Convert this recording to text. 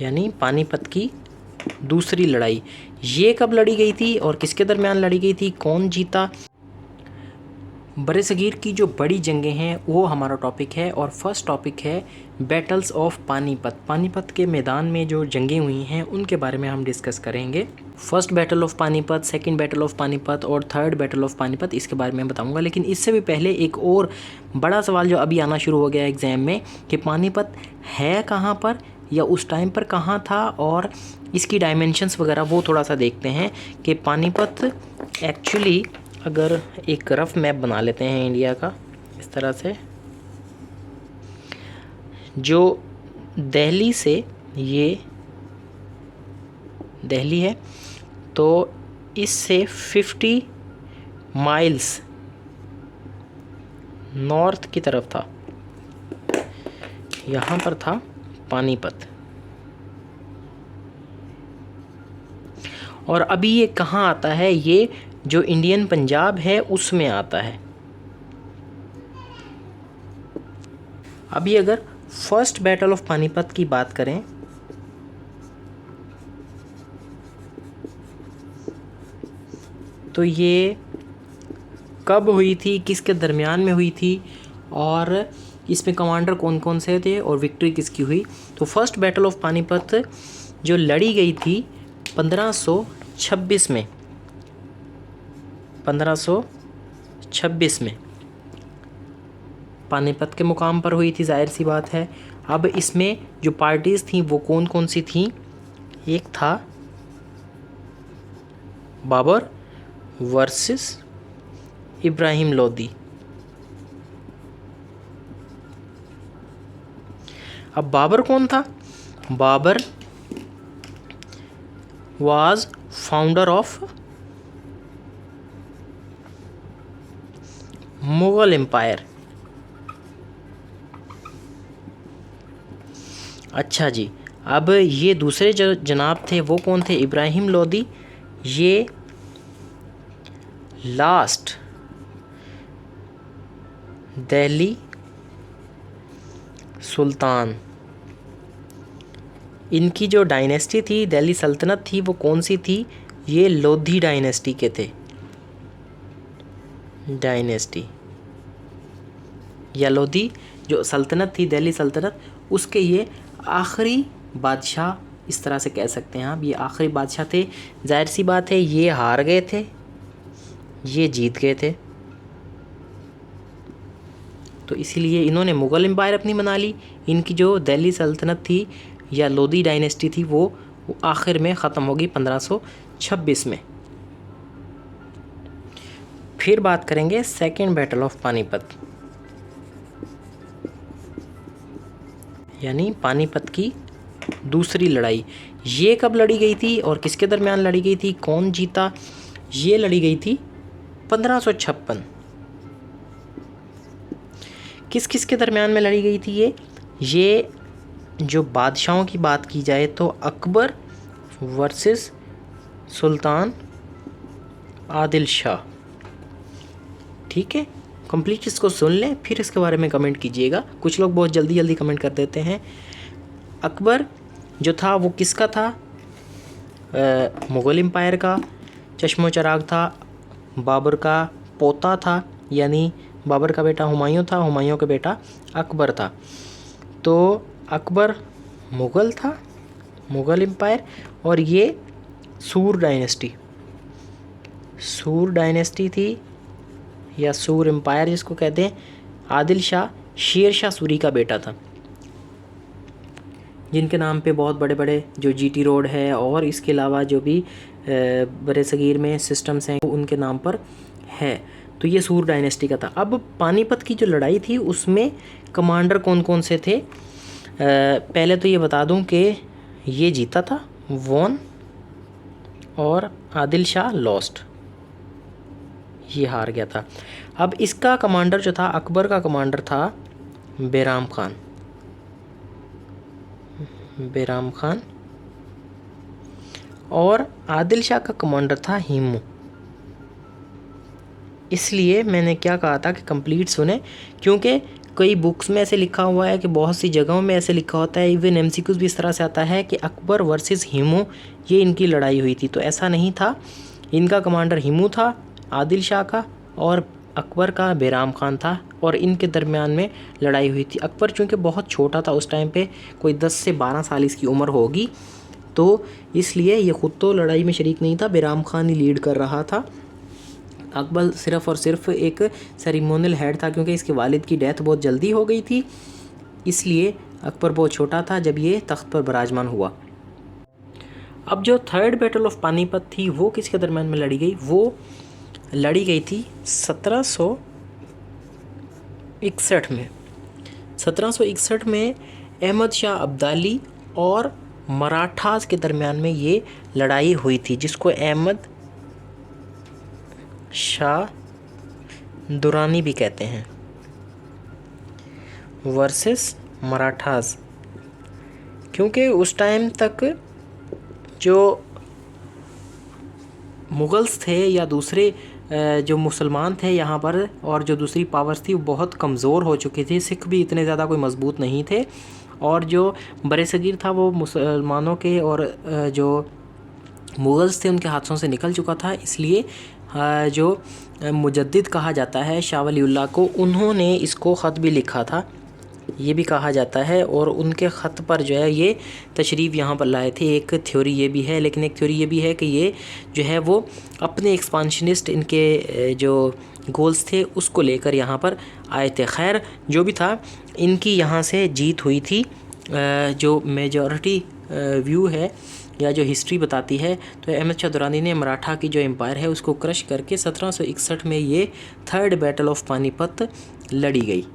यानी पानीपत की दूसरी लड़ाई। ये कब लड़ी गई थी और किसके दरमियान लड़ी गई थी, कौन जीता? बरसगीर की जो बड़ी जंगें हैं वो हमारा टॉपिक है और फर्स्ट टॉपिक है बैटल्स ऑफ पानीपत। पानीपत के मैदान में जो जंगें हुई हैं उनके बारे में हम डिस्कस करेंगे। First battle of Panipat, second battle of Panipat और थर्ड बैटल ऑफ पानीपत, इसके बारे में बताऊंगा। लेकिन इससे भी पहले एक और बड़ा सवाल जो अभी आना शुरू हो गया एग्ज़ाम में कि पानीपत है कहाँ पर या उस टाइम पर कहाँ था और इसकी डायमेंशंस वगैरह वो थोड़ा सा देखते हैं कि पानीपत एक्चुअली, अगर एक रफ मैप बना लेते हैं इंडिया का इस तरह से, जो दिल्ली से, ये दिल्ली है तो इससे 50 माइल्स नॉर्थ की तरफ था, यहाँ पर था पानीपत। और अभी ये कहाँ आता है, ये जो इंडियन पंजाब है उसमें आता है। अभी अगर फर्स्ट बैटल ऑफ पानीपत की बात करें तो ये कब हुई थी, किसके दरमियान में हुई थी और इसमें कमांडर कौन कौन से थे और विक्ट्री किसकी हुई? तो फर्स्ट बैटल ऑफ पानीपत जो लड़ी गई थी 1526 में, 1526 में पानीपत के मुकाम पर हुई थी, जाहिर सी बात है। अब इसमें जो पार्टीज़ थी वो कौन कौन सी थी? एक था बाबर वर्सेस इब्राहिम लोदी। अब बाबर कौन था? Babur was founder of Mughal empire. अच्छा जी, अब ये दूसरे जो जनाब थे वो कौन थे? इब्राहिम लोदी। ये लास्ट दिल्ली सुल्तान, इनकी जो डायनेस्टी थी, दिल्ली सल्तनत थी, वो कौन सी थी? ये लोधी डायनेस्टी के थे, डायनेस्टी या लोधी जो सल्तनत थी, दिल्ली सल्तनत, उसके ये आखिरी बादशाह इस तरह से कह सकते हैं आप। ये आखिरी बादशाह थे। जाहिर सी बात है ये हार गए थे, ये जीत गए थे, तो इसीलिए इन्होंने मुग़ल एम्पायर अपनी बना ली। इनकी जो दिल्ली सल्तनत थी या लोधी डायनेस्टी थी वो आखिर में ख़त्म होगी 1526 में। फिर बात करेंगे सेकेंड बैटल ऑफ पानीपत, यानी पानीपत की दूसरी लड़ाई। ये कब लड़ी गई थी और किसके दरमियान लड़ी गई थी, कौन जीता? ये लड़ी गई थी 1556। किस किस के दरमियान में लड़ी गई थी ये जो बादशाहों की बात की जाए तो अकबर वर्सेस सुल्तान आदिल शाह। ठीक है, कंप्लीट इसको सुन लें, फिर इसके बारे में कमेंट कीजिएगा। कुछ लोग बहुत जल्दी जल्दी कमेंट कर देते हैं। अकबर जो था वो किसका था? मुग़ल एम्पायर का चश्मो चराग था, बाबर का पोता था, यानी बाबर का बेटा हुमायूं था, हुमायूं का बेटा अकबर था। तो अकबर मुग़ल था, मुग़ल एम्पायर, और ये सूर डायनेस्टी थी या सूर एम्पायर जिसको कहते हैं। आदिल शाह शेर शाह सूरी का बेटा था, जिनके नाम पे बहुत बड़े बड़े जो जीटी रोड है और इसके अलावा जो भी बरसगीर में सिस्टम्स हैं उनके नाम पर है। तो ये सूर डायनेस्टी का था। अब पानीपत की जो लड़ाई थी उसमें कमांडर कौन कौन से थे? पहले तो ये बता दूं कि ये जीता था वॉन, और आदिल शाह लॉस्ट, ये हार गया था। अब इसका कमांडर जो था, अकबर का कमांडर था बैराम खान, और आदिल शाह का कमांडर था हिमू। इसलिए मैंने क्या कहा था कि कंप्लीट सुने, क्योंकि कई बुक्स में ऐसे लिखा हुआ है कि बहुत सी जगहों में ऐसे लिखा होता है, इवन एमसीक्यूज भी इस तरह से आता है कि अकबर वर्सेस हिमू ये इनकी लड़ाई हुई थी। तो ऐसा नहीं था, इनका कमांडर हिमू था आदिल शाह का, और अकबर का बैराम खान था, और इनके दरमियान में लड़ाई हुई थी। अकबर चूँकि बहुत छोटा था उस टाइम पे, कोई 10 से 12 साल इसकी उम्र होगी, तो इसलिए ये ख़ुद तो लड़ाई में शरीक नहीं था, बैराम खान ही लीड कर रहा था। अकबर सिर्फ़ और सिर्फ एक सेरेमोनियल हेड था, क्योंकि इसके वालिद की डेथ बहुत जल्दी हो गई थी, इसलिए अकबर बहुत छोटा था जब ये तख्त पर विराजमान हुआ। अब जो थर्ड बैटल ऑफ पानीपत थी वो किसके दरम्यान में लड़ी गई? वो लड़ी गई थी 1761 में। 1761 में अहमद शाह अब्दाली और मराठास के दरमियान में ये लड़ाई हुई थी, जिसको अहमद शाह दुरानी भी कहते हैं, वर्सेस मराठास। क्योंकि उस टाइम तक जो मुग़ल्स थे या दूसरे जो मुसलमान थे यहाँ पर, और जो दूसरी पावर्स थी वो बहुत कमज़ोर हो चुकी थी। सिख भी इतने ज़्यादा कोई मज़बूत नहीं थे, और जो बरसगीर था वो मुसलमानों के और जो मुग़ल्स थे उनके हाथों से निकल चुका था। इसलिए जो मुजद्दिद कहा जाता है शाह वलीउल्लाह को, उन्होंने इसको ख़त भी लिखा था, ये भी कहा जाता है, और उनके ख़त पर जो है ये तशरीफ़ यहाँ पर लाए थे। एक थ्योरी ये भी है, लेकिन एक थ्योरी ये भी है कि ये जो है वो अपने एक्सपांशनिस्ट इनके जो गोल्स थे उसको लेकर यहाँ पर आए थे। खैर जो भी था, इनकी यहाँ से जीत हुई थी। जो मेजॉरिटी व्यू है या जो हिस्ट्री बताती है, तो अहमद शाह दुरानी ने मराठा की जो एम्पायर है उसको क्रश करके 1761 में ये थर्ड बैटल ऑफ पानीपत लड़ी गई।